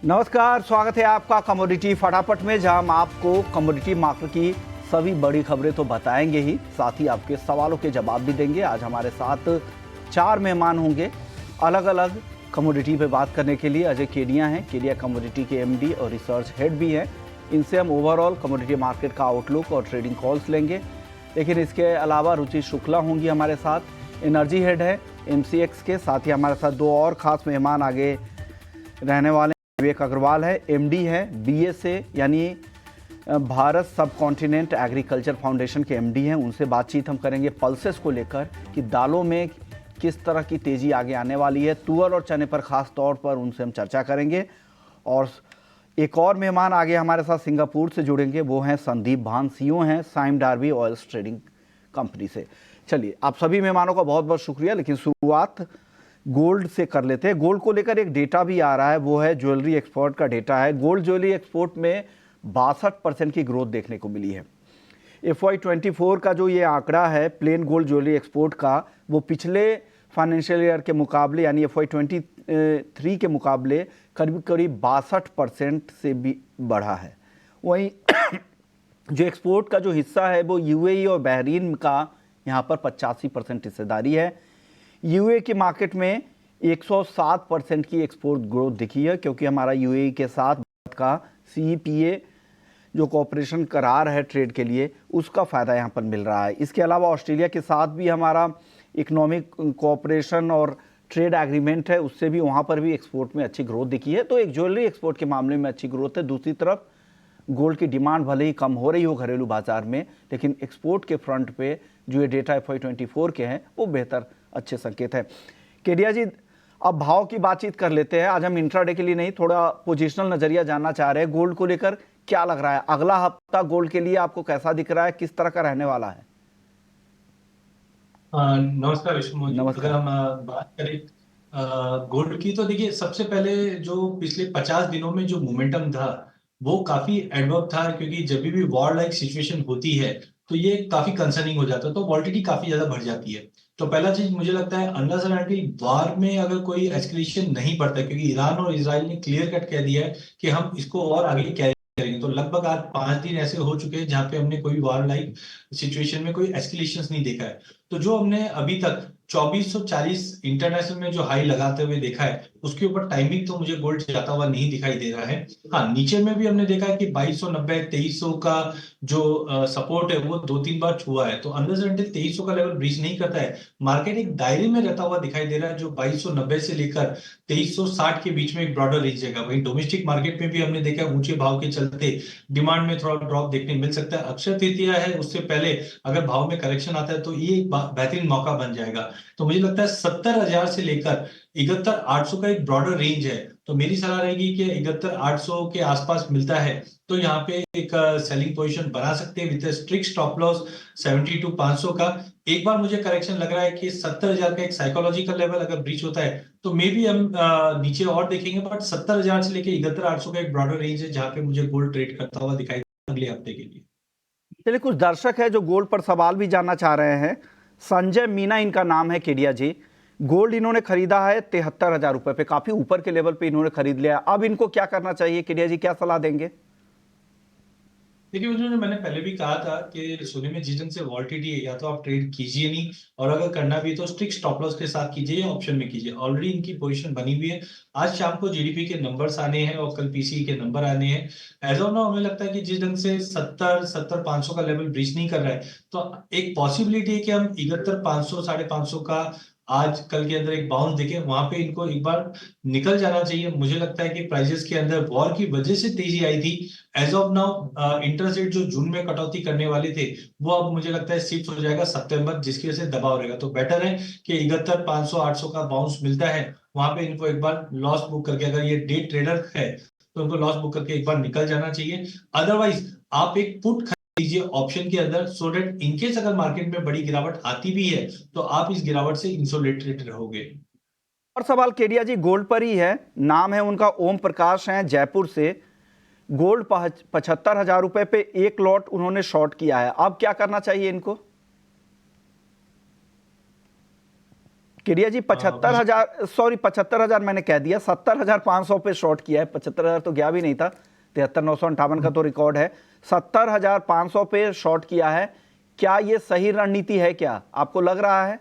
नमस्कार, स्वागत है आपका कमोडिटी फटाफट में, जहां हम आपको कमोडिटी मार्केट की सभी बड़ी खबरें तो बताएंगे ही, साथ ही आपके सवालों के जवाब भी देंगे। आज हमारे साथ 4 मेहमान होंगे अलग अलग कमोडिटी पे बात करने के लिए। अजय केडिया हैं, केडिया कमोडिटी के एमडी और रिसर्च हेड भी हैं। इनसे हम ओवरऑल कमोडिटी मार्केट का आउटलुक और ट्रेडिंग कॉल्स लेंगे। लेकिन इसके अलावा रुचि शुक्ला होंगी हमारे साथ, एनर्जी हेड है MCX के। साथ ही हमारे साथ 2 और ख़ास मेहमान आगे रहने वाले। विवेक अग्रवाल है, MD है BSA यानी भारत सब कॉन्टिनेंट एग्रीकल्चर फाउंडेशन के MD हैं। उनसे बातचीत हम करेंगे पल्सेस को लेकर कि दालों में किस तरह की तेज़ी आगे आने वाली है। तुअर और चने पर ख़ास तौर पर उनसे हम चर्चा करेंगे। और एक और मेहमान आगे हमारे साथ सिंगापुर से जुड़ेंगे, वो हैं संदीप भान, CEO हैं Sime Darby oils trading company से। चलिए, आप सभी मेहमानों का बहुत बहुत शुक्रिया। लेकिन शुरुआत गोल्ड से कर लेते हैं। गोल्ड को लेकर एक डेटा भी आ रहा है, वो है ज्वेलरी एक्सपोर्ट का डेटा है। गोल्ड ज्वेलरी एक्सपोर्ट में 62% की ग्रोथ देखने को मिली है। FY24 का जो ये आंकड़ा है प्लेन गोल्ड ज्वेलरी एक्सपोर्ट का, वो पिछले फाइनेंशियल ईयर के मुकाबले यानी FY23 के मुकाबले करीब करीब 62% से भी बढ़ा है। वहीं जो एक्सपोर्ट का जो हिस्सा है वो UAE और बहरीन का यहाँ पर 85% हिस्सेदारी है। UAE की मार्केट में 107% की एक्सपोर्ट ग्रोथ दिखी है, क्योंकि हमारा UAE के साथ भारत का CEPA जो कॉपरेशन करार है ट्रेड के लिए, उसका फ़ायदा यहाँ पर मिल रहा है। इसके अलावा ऑस्ट्रेलिया के साथ भी हमारा इकोनॉमिक कोऑपरेशन और ट्रेड एग्रीमेंट है, उससे भी वहाँ पर भी एक्सपोर्ट में अच्छी ग्रोथ दिखी है। तो एक ज्वेलरी एक्सपोर्ट के मामले में अच्छी ग्रोथ है। दूसरी तरफ गोल्ड की डिमांड भले ही कम हो रही हो घरेलू बाजार में, लेकिन एक्सपोर्ट के फ्रंट पे जो ये डेटा FY24 के हैं वो बेहतर अच्छे संकेत है। केडिया जी, अब भाव की बातचीत कर लेते हैं। आज हम इंट्राडे के लिए नहीं, थोड़ा पोजिशनल नजरिया जानना चाह रहे हैं। गोल्ड को लेकर क्या लग रहा है, अगला हफ्ता गोल्ड के लिए आपको कैसा दिख रहा है, किस तरह का रहने वाला है? नमस्कार विष्णु जी। अगर नमस्कार। हम बात करें गोल्ड की, तो देखिए सबसे पहले जो पिछले 50 दिनों में जो मोमेंटम था वो काफी एडवर्ब था, क्योंकि जब भी वॉर लाइक सिचुएशन होती है तो ये काफी कंसर्निंग हो जाता है, तो वॉलिटिलिटी काफी ज्यादा बढ़ जाती है। तो पहला चीज मुझे लगता है, अनलेस एंड अनटिल वॉर में अगर कोई एस्केलेशन नहीं बढ़ता, क्योंकि ईरान और इजराइल ने क्लियर कट कह दिया है कि हम इसको और आगे कैरी करेंगे। तो लगभग आज 5 दिन ऐसे हो चुके हैं जहां पे हमने कोई वॉर लाइक सिचुएशन में कोई एस्केलेशन नहीं देखा है। तो जो हमने अभी तक 2440 इंटरनेशनल में जो हाई लगाते हुए देखा है, उसके ऊपर टाइमिंग तो मुझे गोल्ड जाता हुआ नहीं दिखाई दे रहा है। हाँ, नीचे में भी हमने देखा है कि 2290 2300 का जो सपोर्ट है वो 2-3 बार छुआ है। तो अंडर 2300 का लेवल ब्रीच नहीं करता है, मार्केट एक दायरे में रहता हुआ दिखाई दे रहा है, जो 2290 से लेकर 2360 के बीच में एक ब्रॉडर रेंज रहेगा। वहीं डोमेस्टिक मार्केट में भी हमने देखा है ऊंचे भाव के चलते डिमांड में थोड़ा ड्रॉप देखने मिल सकता है। अक्षय तृतीया है, उससे पहले अगर भाव में करेक्शन आता है तो ये एक बेहतरीन मौका बन जाएगा। तो मुझे लगता है 70,000 से लेकर 71,800 का एक ब्रॉडर रेंज है। तो मेरी सलाह रहेगी कि 71,800 के आसपास मिलता है तो यहाँ पे एक सेलिंग पोजीशन बना सकते हैं विद स्ट्रिक्ट स्टॉप लॉस 72,500 का। एक बार मुझे करेक्शन लग रहा है कि 70,000 का एक साइकोलॉजिकल लेवल अगर ब्रीच होता है तो मे बी हम नीचे और देखेंगे, बट 70,000 से लेकर 71,800 का एक ब्रॉडर रेंज है जहां पे मुझे गोल्ड ट्रेड करता हुआ दिखाई अगले हफ्ते के लिए। चलिए, कुछ दर्शक है जो गोल्ड पर सवाल भी जानना चाह रहे हैं। संजय मीना इनका नाम है, केडिया जी। गोल्ड इन्होंने खरीदा है 73,000 रुपए पे, काफी ऊपर के लेवल पे इन्होंने खरीद लिया। अब इनको क्या करना चाहिए, केडिया जी क्या सलाह देंगे? देखिए, उन्होंने मैंने पहले भी कहा था कि सोने में जिस ढंग से वॉल्टिलिटी है, या तो आप ट्रेड कीजिए नहीं, और अगर करना भी है तो स्ट्रिक्ट स्टॉप लॉस के साथ कीजिए या ऑप्शन में कीजिए। ऑलरेडी इनकी पोजीशन बनी हुई है। आज शाम को जीडीपी के नंबर्स आने हैं और कल पीसीई के नंबर आने हैं। एज ऑफ नाउ हमें लगता है कि जिस ढंग से 70-500 का लेवल ब्रीच नहीं कर रहा है, तो एक पॉसिबिलिटी है कि हम 71,500 550 का आज कल के अंदर एक बाउंस देखें। वहां पे इनको एक बार निकल जाना चाहिए। मुझे लगता है कि प्राइसेस के अंदर वॉर की वजह से तेजी आई थी। As of now interest rate जो जून में कटौती करने वाले थे वो अब मुझे लगता है शिफ्ट हो जाएगा सितंबर, जिसकी वजह से दबाव रहेगा। तो बेटर है कि 71,500 800 का बाउंस मिलता है, वहां पे इनको एक बार लॉस बुक करके, अगर ये डे ट्रेडर है तो उनको लॉस बुक करके एक बार निकल जाना चाहिए। अदरवाइज आप एक पुट लीजिए ऑप्शन के अंदर, सो डेट इनकेस अगर मार्केट में बड़ी गिरावट आती भी है तो आप इस गिरावट से इंसुलेटेड रहोगे। और सवाल केडिया जी गोल्ड पर ही है, नाम है उनका ओम प्रकाश, हैं जयपुर से। गोल्ड 75,000 रुपए पे एक लॉट उन्होंने शॉर्ट किया है, अब क्या करना चाहिए इनको? केडिया जी 75,000, सॉरी 75,000 मैंने कह दिया, 70,500 पे शॉर्ट किया है। 75,000 तो गया भी नहीं था, 73,958 का तो रिकॉर्ड है। 70,500 पे शॉर्ट किया है। क्या ये सही रणनीति है, क्या आपको लग रहा है?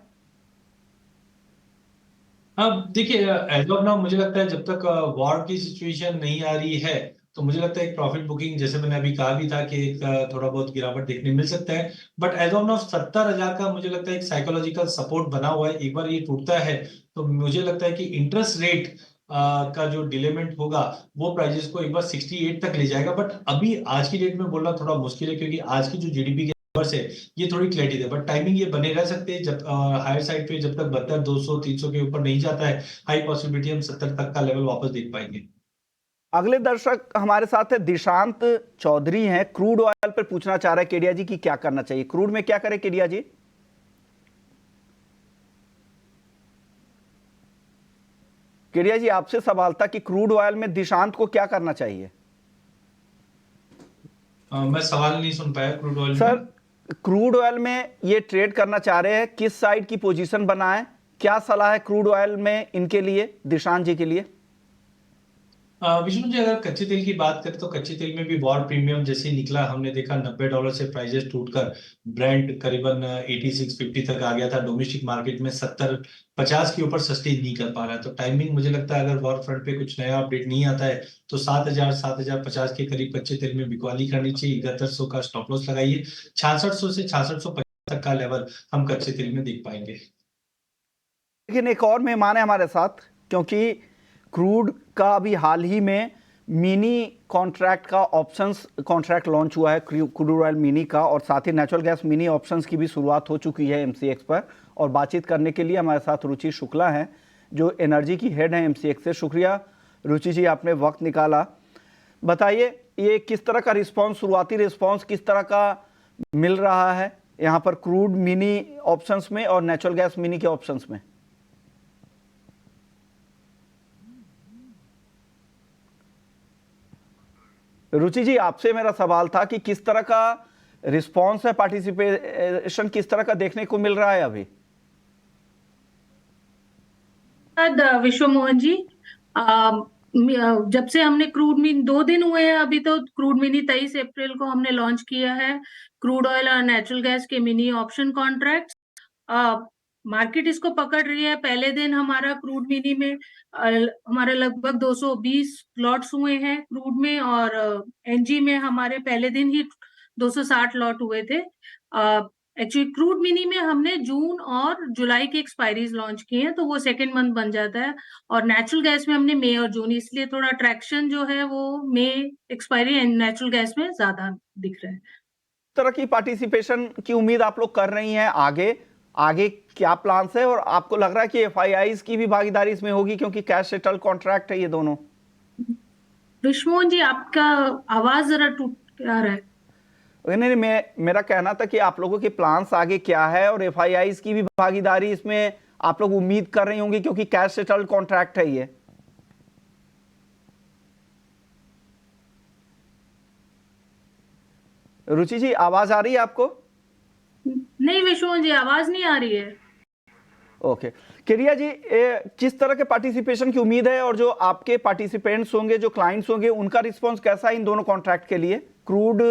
अब देखिए, एज ऑफ नाउ मुझे लगता है जब तक वॉर की सिचुएशन नहीं आ रही है, तो मुझे लगता है एक प्रॉफिट बुकिंग, जैसे मैंने अभी कहा भी था कि एक थोड़ा बहुत गिरावट देखने मिल सकता है। बट एज ऑफ नाउ 70,000 का मुझे लगता है एक साइकोलॉजिकल सपोर्ट बना हुआ है। एक बार ये टूटता है तो मुझे लगता है कि इंटरेस्ट रेट का जो डिलेमेंट होगा वो प्राइजेस को एक बार 68 तक ले जाएगा। बट अभी आज की डेट में बोलना थोड़ा मुश्किल है, क्योंकि आज की जो जीडीपी से ये थोड़ी क्लैरिटी है। बट टाइमिंग ये बने रह सकते हैं, जब हायर साइड पे जब तक 72, 200, 300 के ऊपर नहीं जाता है, हाई पॉसिबिलिटी हम 70 तक का लेवल वापस देख पाएंगे। अगले दर्शक हमारे साथ है दिशांत चौधरी हैं, क्रूड ऑयल पर पूछना चाह रहे हैं केडिया जी की क्या करना चाहिए, क्रूड में क्या करें केडिया जी? केडिया जी आपसे सवाल था कि क्रूड ऑयल में दिशांत को क्या करना चाहिए। मैं सवाल नहीं सुन पाया। क्रूड ऑयल सर, में क्रूड ऑयल में ये ट्रेड करना चाह रहे हैं, किस साइड की पोजीशन बनाएं, क्या सलाह है क्रूड ऑयल में इनके लिए, दिशांत जी के लिए? विष्णु जी, अगर कच्चे तेल की बात करें तो कच्चे तेल में भी वॉर प्रीमियम जैसे ही निकला, हमने देखा $90 से प्राइजेस टूटकर ब्रेंट करीबन 86-50 तक आ गया था। डोमेस्टिक मार्केट में 70-50 के ऊपर सस्टेन नहीं कर पा रहा है। तो टाइमिंग मुझे लगता है अगर वॉर फ्रंट पे कुछ नया अपडेट नहीं आता है तो 7,050 के करीब कच्चे तेल में बिकवाली करनी चाहिए। 7100 का स्टॉप लॉस लगाइए। 6600 से 6650 तक का लेवल हम कच्चे तेल में देख पाएंगे। लेकिन एक और मेहमान है हमारे साथ, क्योंकि क्रूड का अभी हाल ही में मिनी कॉन्ट्रैक्ट का ऑप्शंस कॉन्ट्रैक्ट लॉन्च हुआ है, क्रूड ऑयल मिनी का, और साथ ही नेचुरल गैस मिनी ऑप्शंस की भी शुरुआत हो चुकी है एमसीएक्स पर। और बातचीत करने के लिए हमारे साथ रुचि शुक्ला हैं, जो एनर्जी की हेड है एमसीएक्स से। शुक्रिया रुचि जी, आपने वक्त निकाला। बताइए ये किस तरह का रिस्पॉन्स, शुरुआती रिस्पॉन्स किस तरह का मिल रहा है यहाँ पर क्रूड मिनी ऑप्शंस में और नेचुरल गैस मिनी के ऑप्शंस में? रुचि जी, आपसे मेरा सवाल था कि किस तरह का रिस्पॉन्स है, पार्टिसिपेशन किस तरह का देखने को मिल रहा है अभी? विश्व मोहन जी, जब से हमने क्रूड मिनी 2 दिन हुए हैं अभी, तो क्रूड मिनी 23 अप्रैल को हमने लॉन्च किया है। क्रूड ऑयल और नेचुरल गैस के मिनी ऑप्शन कॉन्ट्रैक्ट मार्केट इसको पकड़ रही है। पहले दिन हमारा क्रूड मिनी में हमारे लगभग 220 लॉट्स हुए हैं क्रूड में, और एनजी में हमारे पहले दिन ही 260 लॉट हुए थे। एक्चुअली क्रूड मिनी में हमने जून और जुलाई की एक्सपायरीज लॉन्च की हैं, तो वो सेकेंड मंथ बन जाता है। और नेचुरल गैस में हमने मई और जून, इसलिए थोड़ा ट्रैक्शन जो है वो मई एक्सपायरी एंड नेचुरल गैस में ज्यादा दिख रहा है। तरह की पार्टिसिपेशन की उम्मीद आप लोग कर रही हैं आगे? आगे क्या प्लान्स है, और आपको लग रहा है कि एफआईआईज की भी भागीदारी इसमें होगी, क्योंकि कैश सेटल कॉन्ट्रैक्ट है ये दोनों? विश्वमोहन जी, आपका आवाज जरा टूट आ रहा है। नहीं, मेरा कहना था कि आप लोगों के प्लान्स आगे क्या है, और एफआईआईज की भी भागीदारी इसमें आप लोग उम्मीद कर रही होंगी, क्योंकि कैश सेटल कॉन्ट्रैक्ट है ये। रुचि जी, आवाज आ रही है आपको? नहीं विश्वमोहन जी, आवाज नहीं आ रही है। ओके केडिया जी, किस तरह के पार्टिसिपेशन की उम्मीद है, और जो आपके पार्टिसिपेंट्स होंगे, जो क्लाइंट्स होंगे, उनका रिस्पांस कैसा है इन दोनों कॉन्ट्रैक्ट के लिए, क्रूड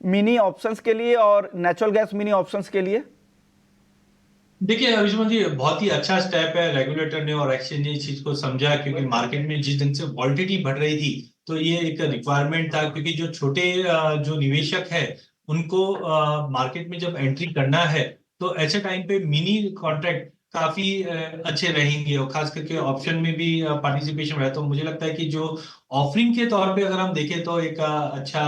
मिनी ऑप्शंस के लिए और नेचुरल गैस मिनी ऑप्शंस के लिए? देखिए अभिषेक जी, बहुत ही अच्छा स्टेप है। रेगुलेटर ने और एक्सचेंज ने इस चीज को समझा, क्योंकि मार्केट में जिस ढंग से वॉलिटिलिटी बढ़ रही थी, तो ये एक रिक्वायरमेंट था। क्योंकि जो छोटे जो निवेशक है उनको मार्केट में जब एंट्री करना है, तो ऐसे टाइम पे मिनी कॉन्ट्रैक्ट काफी अच्छे रहेंगे, और खास करके ऑप्शन में भी पार्टिसिपेशन रहा। तो मुझे लगता है कि जो ऑफरिंग के तौर पे अगर हम देखें तो एक अच्छा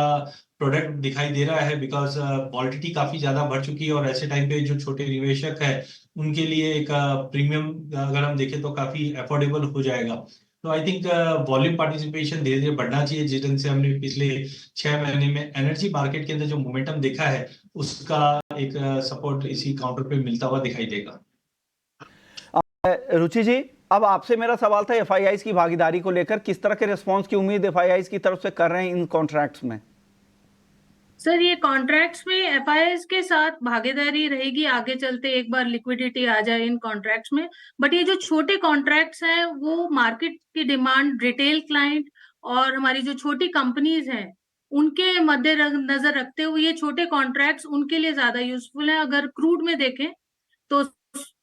प्रोडक्ट दिखाई दे रहा है, बिकॉज वॉलिटिलिटी काफी ज्यादा बढ़ चुकी है। और ऐसे टाइम पे जो छोटे निवेशक है उनके लिए एक प्रीमियम अगर हम देखें तो काफी अफोर्डेबल हो जाएगा। तो आई थिंक वॉल्यूम पार्टिसिपेशन धीरे धीरे बढ़ना चाहिए। जिस ढंग से हमने पिछले 6 महीने में एनर्जी मार्केट के अंदर जो मोमेंटम देखा है, उसका एक सपोर्ट इसी काउंटर पे मिलता हुआ दिखाई देगा। रुचि जी, अब आपसे मेरा सवाल था एफआईआईज की भागीदारी को लेकर, किस तरह के रिस्पांस की उम्मीद एफआईआईज की तरफ से कर रहे हैं इन कॉन्ट्रैक्ट्स में? सर ये कॉन्ट्रैक्ट्स में एफआईआईज के साथ भागीदारी रहेगी आगे चलते, एक बार लिक्विडिटी आ जाए इन कॉन्ट्रैक्ट्स में। बट ये जो छोटे कॉन्ट्रैक्ट्स हैं वो मार्केट की डिमांड, रिटेल क्लाइंट और हमारी जो छोटी कंपनीज हैं उनके मद्देनजर रखते हुए ये छोटे कॉन्ट्रैक्ट्स उनके लिए ज्यादा यूजफुल है। अगर क्रूड में देखें तो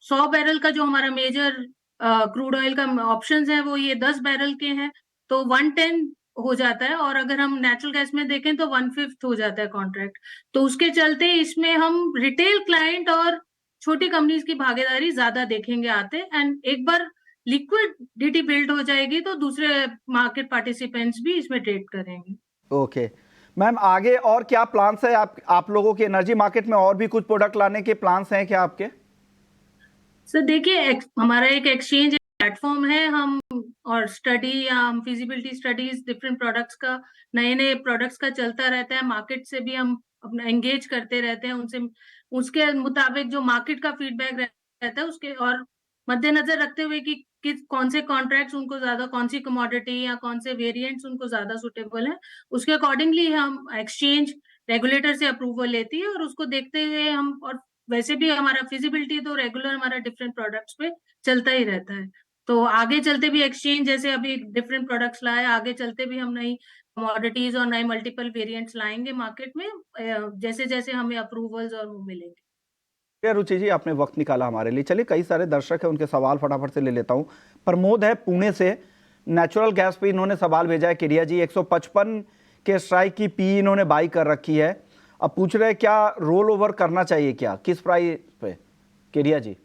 100 बैरल का जो हमारा मेजर क्रूड ऑयल का ऑप्शंस है वो ये 10 बैरल के हैं, तो 110 हो जाता है। और अगर हम नेचुरल गैस में देखें तो 1/5 हो जाता है कॉन्ट्रैक्ट। तो उसके चलते इसमें हम रिटेल क्लाइंट और छोटी कंपनीज की भागीदारी ज्यादा देखेंगे आते। एंड एक बार लिक्विडिटी बिल्ड हो जाएगी तो दूसरे मार्केट पार्टिसिपेंट्स भी इसमें ट्रेड करेंगे। ओके मैम, आगे और क्या प्लान्स है आप लोगों के एनर्जी मार्केट में? और भी कुछ प्रोडक्ट लाने के प्लान्स हैं क्या आपके? सर देखिए, हमारा एक एक्सचेंज प्लेटफॉर्म है, हम और स्टडी या हम फिजिबिलिटी स्टडीज डिफरेंट प्रोडक्ट्स का, नए नए प्रोडक्ट्स का चलता रहता है। मार्केट से भी हम अपना एंगेज करते रहते हैं उनसे, उसके मुताबिक जो मार्केट का फीडबैक रहता है उसके और मद्देनजर रखते हुए कि कौन से कॉन्ट्रैक्ट्स उनको ज्यादा, कौन सी कमोडिटी या कौन से वेरिएंट्स उनको ज्यादा सुटेबल है, उसके अकॉर्डिंगली हम एक्सचेंज रेगुलेटर से अप्रूवल लेती है और उसको देखते हुए हम, और वैसे भी हमारा फिजिबिलिटी तो रेगुलर हमारा डिफरेंट प्रोडक्ट्स पे चलता ही रहता है। तो आगे चलते भी एक्सचेंज जैसे अभी डिफरेंट प्रोडक्ट्स लाए, आगे चलते भी हम नई कमोडिटीज और नए मल्टीपल वेरिएंट्स लाएंगे मार्केट में, जैसे जैसे हमें अप्रूवल्स और वो मिलेंगे। रुचि जी, आपने वक्त निकाला हमारे लिए। चलिए, कई सारे दर्शक हैं, उनके सवाल फटाफट से ले लेता हूं। प्रमोद है पुणे से, नेचुरल गैस पे इन्होंने सवाल भेजा है। केरिया जी 155 के स्ट्राइक की पी इन्होंने बाई कर रखी है, अब पूछ रहे हैं क्या रोल ओवर करना चाहिए, क्या किस प्राइस पे? केरिया जी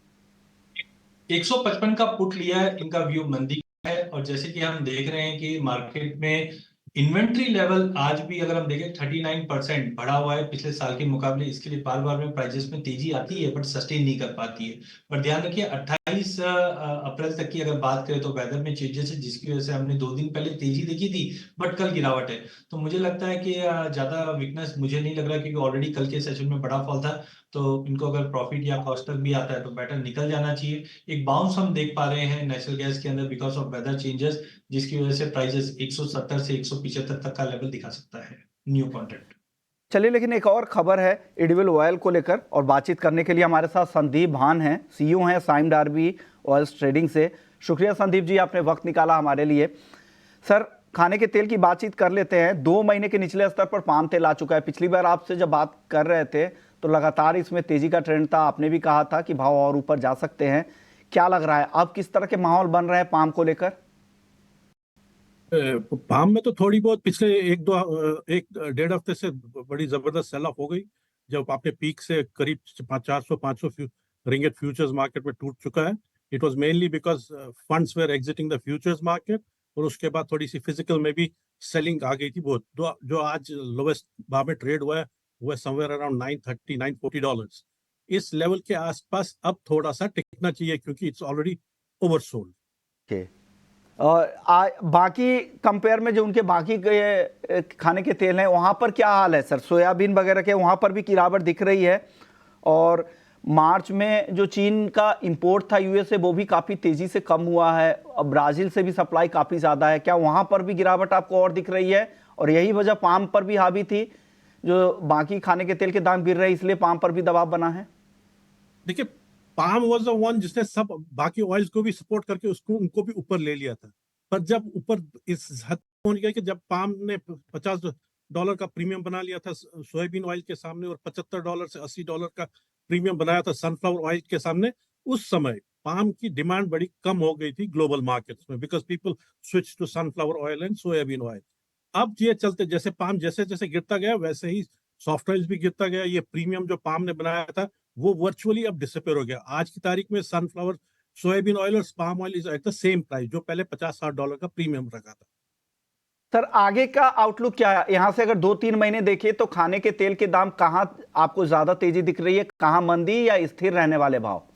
155 का पुट लिया है, इनका व्यू मंदी है। और जैसे कि हम देख रहे हैं कि मार्केट में इन्वेंट्री लेवल आज भी अगर हम देखें 39% बढ़ा हुआ है पिछले साल के मुकाबले। इसके लिए बार बार में प्राइजेस में तेजी आती है बट सस्टेन नहीं कर पाती है। पर ध्यान रखिए 28 अप्रैल तक की अगर बात करें तो वेदर में चेंजेस है, जिसकी वजह से हमने 2 दिन पहले तेजी देखी थी बट कल गिरावट है। तो मुझे लगता है कि ज्यादा वीकनेस मुझे नहीं लग रहा, क्योंकि ऑलरेडी कल के सेशन में बड़ा फॉल था। तो इनको अगर प्रॉफिट या कॉस्ट तक भी आता है तो बेटर निकल जाना चाहिए। एक बाउंस हम देख पा रहे हैं नेचुरल गैस के अंदर बिकॉज ऑफ वेदर चेंजेस, जिसकी वजह से प्राइसेस 170 से 175 तक का लेवल दिखा सकता है न्यू कॉन्ट्रैक्ट। चलिए, लेकिन एक और खबर है एडिबल ऑयल को लेकर, और बातचीत करने के लिए हमारे साथ संदीप भान हैं, सीईओ हैं साइम डार्बी ऑयल्स ट्रेडिंग से। शुक्रिया संदीप जी, आपने वक्त निकाला हमारे लिए। सर, खाने के तेल की बातचीत कर लेते हैं। 2 महीने के निचले स्तर पर पाम तेल आ चुका है। पिछली बार आपसे जब बात कर रहे थे तो लगातार इसमें तेजी का ट्रेंड था, आपने भी कहा था कि भाव और ऊपर जा सकते हैं। क्या लग रहा है अब किस तरह के माहौल बन रहे हैं पाम को लेकर? पाम में तो थोड़ी बहुत पिछले एक डेढ़ हफ्ते से बड़ी जबरदस्त सेल ऑफ हो गई, जब आपने पीक से करीब 400-500 रिंगेट फ्यूचर्स मार्केट में टूट चुका है। It was mainly because funds were exiting the futures market, और उसके बाद थोड़ी सी फिजिकल में भी सेलिंग आ गई थी बहुत। जो आज लोवेस्ट भाव में ट्रेड हुआ है वो है समवेयर अराउंड $930-940। इस लेवल के आसपास अब थोड़ा सा टिकना चाहिए क्योंकि इट्स ऑलरेडी ओवरसोल्ड। ओके, और बाकी कंपेयर में जो उनके बाकी के खाने के तेल हैं वहाँ पर क्या हाल है सर? सोयाबीन वगैरह के वहाँ पर भी गिरावट दिख रही है, और मार्च में जो चीन का इंपोर्ट था यूएस से वो भी काफ़ी तेज़ी से कम हुआ है। अब ब्राज़ील से भी सप्लाई काफ़ी ज़्यादा है, क्या वहाँ पर भी गिरावट आपको और दिख रही है? और यही वजह पाम पर भी हावी थी, जो बाकी खाने के तेल के दाम गिर रहे हैं इसलिए पाम पर भी दबाव बना है? देखिए, पाम वाज द वन जिसने सब बाकी ऑयल्स को भी सपोर्ट करके उनको भी ऊपर ले लिया था। पर जब ऊपर इस हद पहुंच गया कि जब पाम ने $50 का प्रीमियम बना लिया था सोयाबीन ऑयल के सामने, और $75 से $80 का प्रीमियम बनाया था सनफ्लावर ऑयल के सामने, उस समय पाम की डिमांड बड़ी कम हो गई थी ग्लोबल मार्केट्स में, because people switch to sunflower oil and soybean oil. अब ये चलते जैसे पाम जैसे जैसे गिरता गया वैसे ही सॉफ्ट ऑयल्स भी गिरता गया। ये प्रीमियम जो पाम ने बनाया था वो वर्चुअली अब डिसअपीयर हो गया। आज की तारीख में सनफ्लावर, सोयाबीन ऑयल और palm oil is at the same price जो पहले $50-60 का प्रीमियम रखा था। सर, आगे का आउटलुक क्या है? यहां से अगर 2-3 महीने देखें तो खाने के तेल के दाम कहां आपको ज्यादा तेजी दिख रही है, कहां मंदी या स्थिर रहने वाले भाव?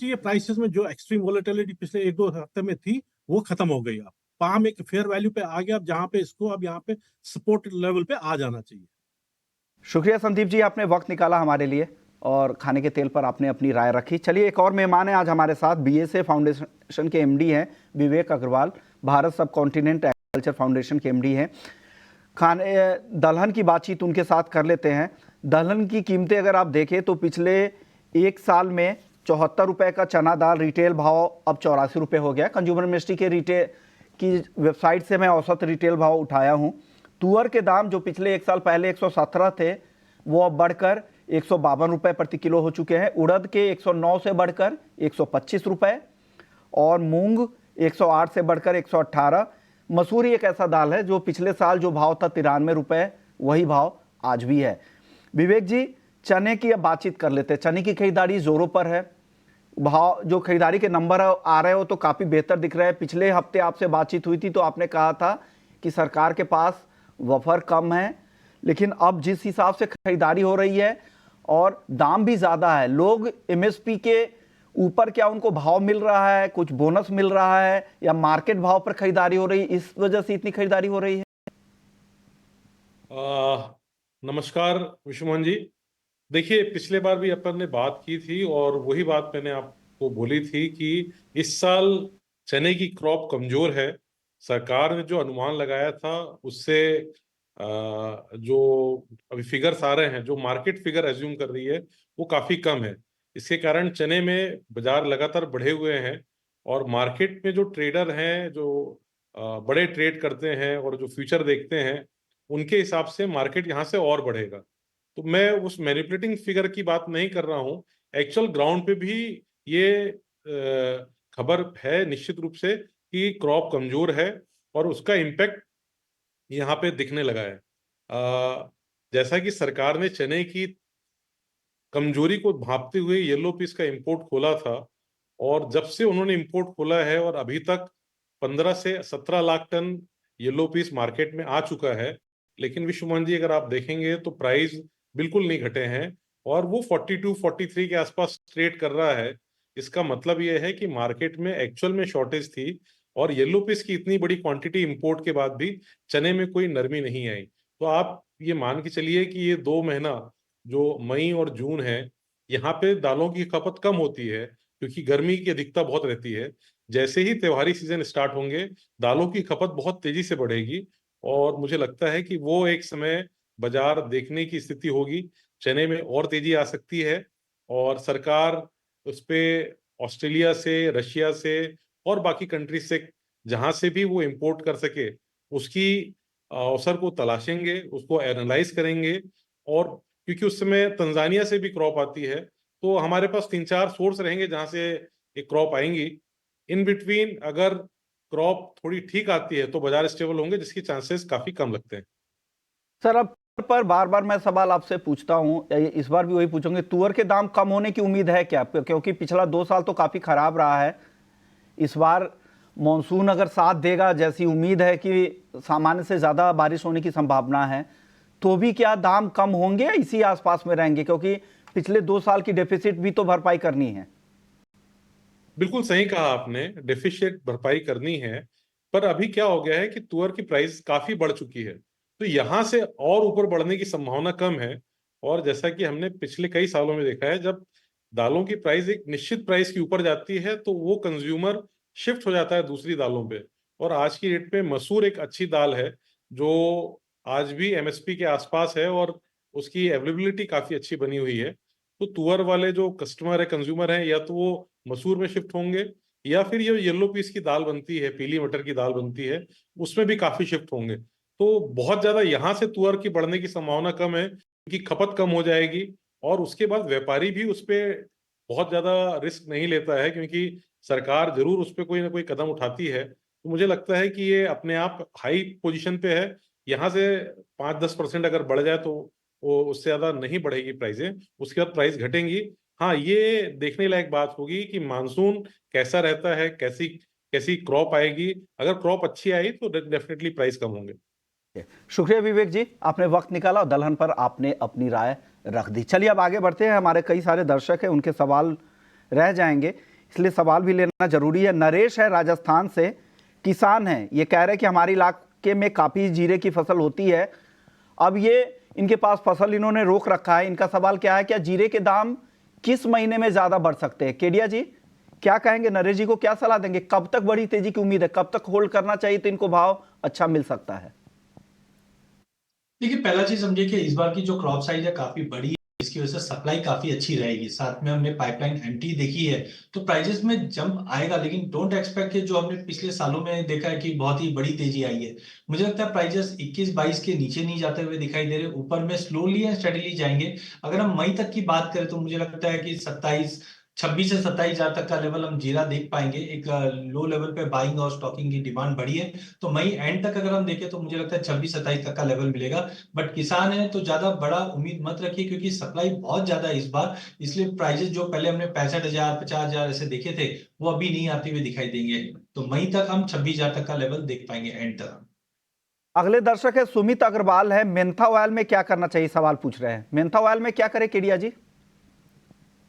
ये प्राइसेस में जो एक्सट्रीम वोलेटिलिटी पिछले 1-2 हफ्ते में थी वो खत्म हो गई। अब पाम एक फेयर वैल्यू पे आ गया, अब जहां पे इसको अब यहाँ पे सपोर्ट लेवल पे आ जाना चाहिए। शुक्रिया संदीप जी, आपने वक्त निकाला हमारे लिए और खाने के तेल पर आपने अपनी राय रखी। चलिए, एक और मेहमान है आज हमारे साथ, बीएसए फाउंडेशन के एमडी हैं विवेक अग्रवाल, भारत सब कॉन्टिनेंट एग्रीकल्चर फाउंडेशन के एमडी हैं। खाने दलहन की बातचीत उनके साथ कर लेते हैं। दलहन की कीमतें अगर आप देखें तो पिछले एक साल में 74 रुपये का चना दाल रिटेल भाव अब 84 रुपये हो गया। कंज्यूमर मिनिस्ट्री के रिटेल की वेबसाइट से मैं औसत रिटेल भाव उठाया हूँ। तुअर के दाम जो पिछले एक साल पहले 117 थे वो अब बढ़कर 152 रुपये प्रति किलो हो चुके हैं। उड़द के 109 से बढ़कर 125 रुपये और मूंग 108 से बढ़कर 118। मसूरी एक ऐसा दाल है जो पिछले साल जो भाव था 93 रुपये, वही भाव आज भी है। विवेक जी, चने की अब बातचीत कर लेते हैं। चने की खरीदारी जोरों पर है। भाव जो खरीदारी के नंबर आ रहे हो तो काफ़ी बेहतर दिख रहा है। पिछले हफ्ते आपसे बातचीत हुई थी तो आपने कहा था कि सरकार के पास वफर कम है, लेकिन अब जिस हिसाब से खरीदारी हो रही है और दाम भी ज़्यादा है, लोग एमएसपी के ऊपर क्या उनको भाव मिल रहा है, कुछ बोनस मिल रहा है या मार्केट भाव पर खरीदारी हो रही है, इस वजह से इतनी खरीदारी हो रही है? नमस्कार विश्वमोहन जी। देखिए, पिछले बार भी अपन ने बात की थी और वही बात मैंने आपको बोली थी कि इस साल चने की क्रॉप कमजोर है। सरकार ने जो अनुमान लगाया था उससे जो अभी फिगर्स आ रहे हैं, जो मार्केट फिगर एज्यूम कर रही है वो काफी कम है। इसके कारण चने में बाजार लगातार बढ़े हुए हैं और मार्केट में जो ट्रेडर हैं, जो बड़े ट्रेड करते हैं और जो फ्यूचर देखते हैं, उनके हिसाब से मार्केट यहाँ से और बढ़ेगा। तो मैं उस मैनिपुलेटिंग फिगर की बात नहीं कर रहा हूँ। एक्चुअल ग्राउंड पे भी ये खबर है निश्चित रूप से कि क्रॉप कमजोर है और उसका इम्पैक्ट यहाँ पे दिखने लगा है। जैसा कि सरकार ने चने की कमजोरी को भांपते हुए येलो पीस का इंपोर्ट खोला था और जब से उन्होंने इंपोर्ट खोला है और अभी तक 15 से 17 lakh tonne yellow peas market में आ चुका है। लेकिन विश्वमोहन जी, अगर आप देखेंगे तो प्राइस बिल्कुल नहीं घटे हैं और वो 42-43 के आसपास ट्रेड कर रहा है। इसका मतलब ये है कि मार्केट में एक्चुअल में शॉर्टेज थी और येलो पीस की इतनी बड़ी क्वांटिटी इंपोर्ट के बाद भी चने में कोई नरमी नहीं आई। तो आप ये मान के चलिए कि ये 2 महीना जो मई और जून है, यहाँ पे दालों की खपत कम होती है क्योंकि गर्मी की अधिकता बहुत रहती है। जैसे ही त्योहारी सीजन स्टार्ट होंगे, दालों की खपत बहुत तेजी से बढ़ेगी और मुझे लगता है कि वो एक समय बाजार देखने की स्थिति होगी। चने में और तेजी आ सकती है और सरकार उस पे ऑस्ट्रेलिया से, रशिया से और बाकी कंट्री से जहां से भी वो इंपोर्ट कर सके उसकी अवसर को तलाशेंगे, उसको एनालाइज करेंगे। और क्योंकि उस समय तंजानिया से भी क्रॉप आती है, तो हमारे पास 3-4 सोर्स रहेंगे जहां से एक क्रॉप आएंगी। इन बिटवीन अगर क्रॉप थोड़ी ठीक आती है तो बाजार स्टेबल होंगे, जिसकी चांसेस काफी कम लगते हैं। सर, अब पर बार बार मैं सवाल आपसे पूछता हूं, इस बार भी वही पूछूंगे, तुअर के दाम कम होने की उम्मीद है क्या? क्योंकि पिछला 2 साल तो काफी खराब रहा है। इस बार मॉनसून अगर साथ देगा, जैसी उम्मीद है कि सामान्य से ज्यादा बारिश होने की संभावना है, तो भी क्या दाम कम होंगे या इसी आसपास में रहेंगे? क्योंकि पिछले 2 साल की डेफिसिट भी तो भरपाई करनी है। बिल्कुल सही कहा आपने, डेफिशिएट भरपाई करनी है। पर अभी क्या हो गया है कि तुअर की प्राइस काफी बढ़ चुकी है, तो यहां से और ऊपर बढ़ने की संभावना कम है। और जैसा कि हमने पिछले कई सालों में देखा है, जब दालों की प्राइस एक निश्चित प्राइस के ऊपर जाती है तो वो कंज्यूमर शिफ्ट हो जाता है दूसरी दालों पे। और आज की डेट में मसूर एक अच्छी दाल है जो आज भी एमएसपी के आसपास है और उसकी अवेलेबिलिटी काफी अच्छी बनी हुई है। तो तुअर वाले जो कस्टमर है, कंज्यूमर है, या तो वो मसूर में शिफ्ट होंगे या फिर ये येलो पीस की दाल बनती है, पीली मटर की दाल बनती है, उसमें भी काफी शिफ्ट होंगे। तो बहुत ज्यादा यहाँ से तुअर की बढ़ने की संभावना कम है क्योंकि खपत कम हो जाएगी और उसके बाद व्यापारी भी उस पर बहुत ज्यादा रिस्क नहीं लेता है क्योंकि सरकार जरूर उस पर कोई ना कोई कदम उठाती है। तो मुझे लगता है कि ये अपने आप हाई पोजीशन पे है। यहाँ से 5-10% अगर बढ़ जाए तो वो उससे ज्यादा नहीं बढ़ेगी प्राइसें, उसके बाद प्राइस घटेंगी। हाँ, ये देखने लायक बात होगी कि मानसून कैसा रहता है, कैसी कैसी क्रॉप आएगी। अगर क्रॉप अच्छी आई तो डेफिनेटली प्राइस कम होंगे। शुक्रिया विवेक जी, आपने वक्त निकाला और दलहन पर आपने अपनी राय रख दी। चलिए अब आगे बढ़ते हैं। हमारे कई सारे दर्शक हैं, उनके सवाल रह जाएंगे, इसलिए सवाल भी लेना जरूरी है। नरेश है राजस्थान से, किसान है, ये कह रहे हैं कि हमारे इलाके में काफ़ी जीरे की फसल होती है। अब ये इनके पास फसल इन्होंने रोक रखा है। इनका सवाल क्या है, क्या जीरे के दाम किस महीने में ज़्यादा बढ़ सकते हैं? केडिया जी क्या कहेंगे? नरेश जी को क्या सलाह देंगे? कब तक बड़ी तेजी की उम्मीद है? कब तक होल्ड करना चाहिए तो इनको भाव अच्छा मिल सकता है? देखिए, पहला चीज समझिए कि इस बार की जो क्रॉप साइज है काफी बड़ी है, इसकी वजह से सप्लाई काफी अच्छी रहेगी। साथ में हमने पाइपलाइन एम्प्टी देखी है, तो प्राइजेस में जंप आएगा, लेकिन डोंट एक्सपेक्ट कि जो हमने पिछले सालों में देखा है कि बहुत ही बड़ी तेजी आई है। मुझे लगता है प्राइजेस 21-22 के नीचे नहीं जाते हुए दिखाई दे रहे, ऊपर में स्लोली एंड स्टडीली जाएंगे। अगर हम मई तक की बात करें तो मुझे लगता है कि 26 से 27 हजार तक का लेवल हम जीरा देख पाएंगे। एक लो लेवल पे बाइंग और स्टॉकिंग की डिमांड बढ़ी है, तो मई एंड तक अगर हम देखें तो मुझे लगता है 26-27 तक का लेवल मिलेगा। बट किसान है तो ज्यादा बड़ा उम्मीद मत रखिए, क्योंकि सप्लाई बहुत ज्यादा है इस बार, इसलिए प्राइजेस जो पहले हमने 65,000 50,000 ऐसे देखे थे वो अभी नहीं आते हुए दिखाई देंगे। तो मई तक हम 26,000 तक का लेवल देख पाएंगे एंड तक। अगले दर्शक है सुमित अग्रवाल है, मेंथा ऑयल में क्या करना चाहिए सवाल पूछ रहे हैं। मेंथा ऑयल में क्या करे केडिया जी?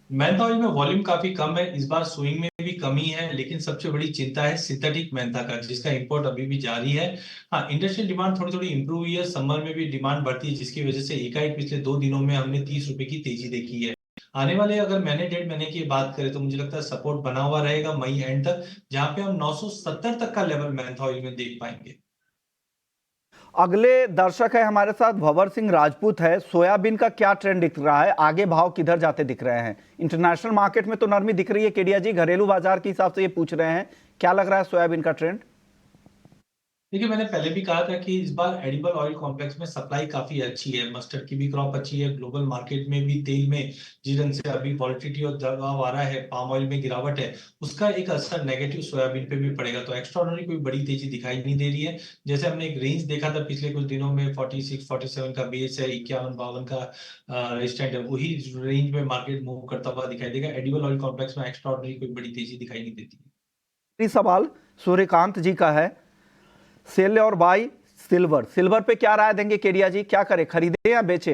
मेंथा ऑयल में वॉल्यूम काफी कम है, इस बार स्विंग में भी कमी है, लेकिन सबसे बड़ी चिंता है सिंथेटिक मेंथा का, जिसका इंपोर्ट अभी भी जारी है। हाँ, इंडस्ट्रियल डिमांड थोड़ी थोड़ी इंप्रूव हुई है, समर में भी डिमांड बढ़ती है, जिसकी वजह से एकाएक पिछले 2 दिनों में हमने 30 रुपए की तेजी देखी है। आने वाले अगर महीने 1.5 महीने की बात करें तो मुझे लगता है सपोर्ट बना हुआ रहेगा मई एंड तक, जहां पे हम 970 तक का लेवल मेंथा ऑयल में देख पाएंगे। अगले दर्शक है हमारे साथ भंवर सिंह राजपूत है। सोयाबीन का क्या ट्रेंड दिख रहा है, आगे भाव किधर जाते दिख रहे हैं? इंटरनेशनल मार्केट में तो नरमी दिख रही है केडिया जी, घरेलू बाजार के हिसाब से ये पूछ रहे हैं, क्या लग रहा है सोयाबीन का ट्रेंड? देखिए, मैंने पहले भी कहा था कि इस बार एडिबल ऑयल कॉम्प्लेक्स में सप्लाई काफी अच्छी है, मस्टर्ड की भी क्रॉप अच्छी है, ग्लोबल मार्केट में भी तेल में जिस ढंग से अभी वॉलिटिलिटी और दबाव आ रहा है, पाम ऑयल में गिरावट है, उसका एक असर नेगेटिव सोयाबीन पे भी पड़ेगा। तो एक्स्ट्राऑर्डिनरी कोई बड़ी तेजी दिखाई नहीं दे रही है। जैसे हमने एक रेंज देखा था पिछले कुछ दिनों में, 46-47 का बेस है, 51-52 का रेजिस्टेंट है, वही रेंज में मार्केट मूव करता हुआ दिखाई देगा। एडिबल ऑयल कॉम्प्लेक्स में एक्स्ट्राऑर्डिनरी कोई बड़ी तेजी दिखाई नहीं देती है। सवाल सूर्यकांत जी का है, सेल और बाई सिल्वर पे क्या राय देंगे केडिया जी, क्या करें, खरीदे या बेचे?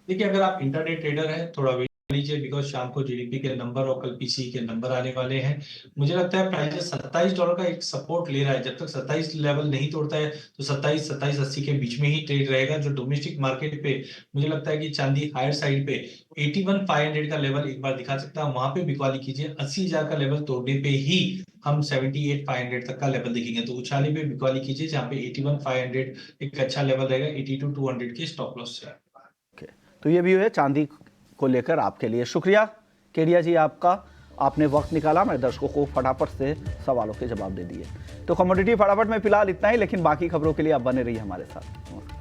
देखिए, अगर आप इंटरडे ट्रेडर हैं थोड़ा वेट लीजिए, बिकॉज शाम को जीडीपी के नंबर और कल पीसीई के नंबर आने वाले हैं। मुझे लगता है प्राइस $27 का एक सपोर्ट ले रहा है, जब तक 27 लेवल नहीं तोड़ता है तो 27-27.80 के बीच में ही ट्रेड रहेगा। जो डोमेस्टिक मार्केट पे मुझे लगता है कि चांदी हायर साइड पे 81,500 का लेवल एक बार दिखा सकता है, वहां पे बिकवाली कीजिए। 80,000 का लेवल तोड़ने पे ही हम 78,500 तक का लेवल देखेंगे, तो उछाले पे बिकवाली कीजिए, जहाँ पे 81,500 एक अच्छा लेवल रहेगा, 82,200 के स्टॉप लॉस से। तो ये भी है चांदी को लेकर आपके लिए। शुक्रिया केडिया जी आपका, आपने वक्त निकाला, मैं दर्शकों को फटाफट से सवालों के जवाब दे दिए। तो कमोडिटी फटाफट में फिलहाल इतना ही, लेकिन बाकी खबरों के लिए आप बने रहिए हमारे साथ।